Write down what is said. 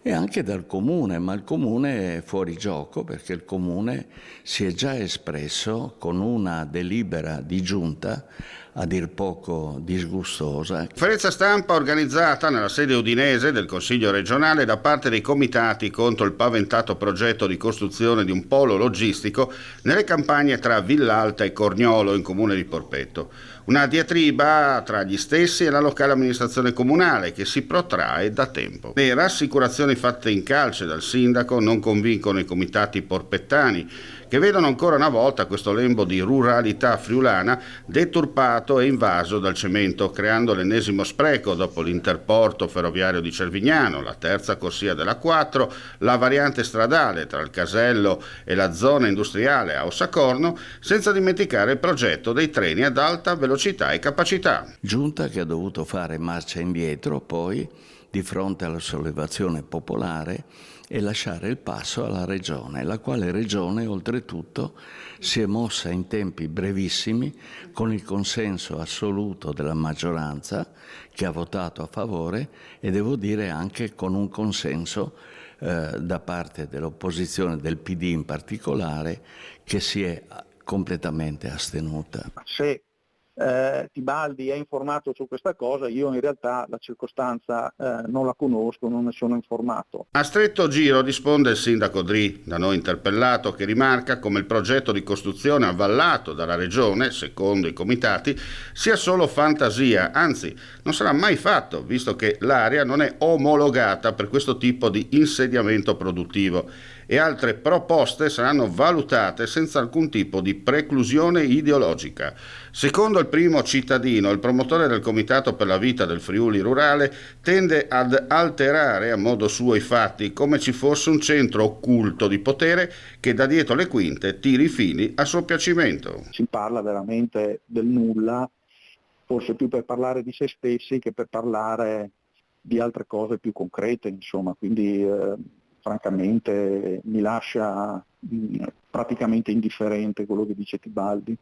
e anche dal Comune, ma il Comune è fuori gioco perché il Comune si è già espresso con una delibera di giunta a dir poco disgustosa. Conferenza stampa organizzata nella sede udinese del Consiglio regionale da parte dei comitati contro il paventato progetto di costruzione di un polo logistico nelle campagne tra Villalta e Corniolo in comune di Porpetto. Una diatriba tra gli stessi e la locale amministrazione comunale che si protrae da tempo. Le rassicurazioni fatte in calce dal sindaco non convincono i comitati porpettani, che vedono ancora una volta questo lembo di ruralità friulana deturpato e invaso dal cemento, creando l'ennesimo spreco dopo l'interporto ferroviario di Cervignano, la terza corsia della 4, la variante stradale tra il Casello e la zona industriale a Ossacorno, senza dimenticare il progetto dei treni ad alta velocità e capacità. Giunta che ha dovuto fare marcia indietro poi di fronte alla sollevazione popolare e lasciare il passo alla Regione, la quale Regione oltretutto si è mossa in tempi brevissimi con il consenso assoluto della maggioranza che ha votato a favore e devo dire anche con un consenso da parte dell'opposizione, del PD in particolare, che si è completamente astenuta. Se Tibaldi è informato su questa cosa, io in realtà la circostanza non la conosco, non ne sono informato. A stretto giro risponde il sindaco Dri, da noi interpellato, che rimarca come il progetto di costruzione avallato dalla regione, secondo i comitati, sia solo fantasia, anzi non sarà mai fatto, visto che l'area non è omologata per questo tipo di insediamento produttivo e altre proposte saranno valutate senza alcun tipo di preclusione ideologica. Secondo il primo cittadino, il promotore del Comitato per la Vita del Friuli Rurale tende ad alterare a modo suo i fatti, come ci fosse un centro occulto di potere che da dietro le quinte tiri i fili a suo piacimento. Si parla veramente del nulla, forse più per parlare di se stessi che per parlare di altre cose più concrete, insomma, quindi francamente mi lascia praticamente indifferente quello che dice Tibaldi.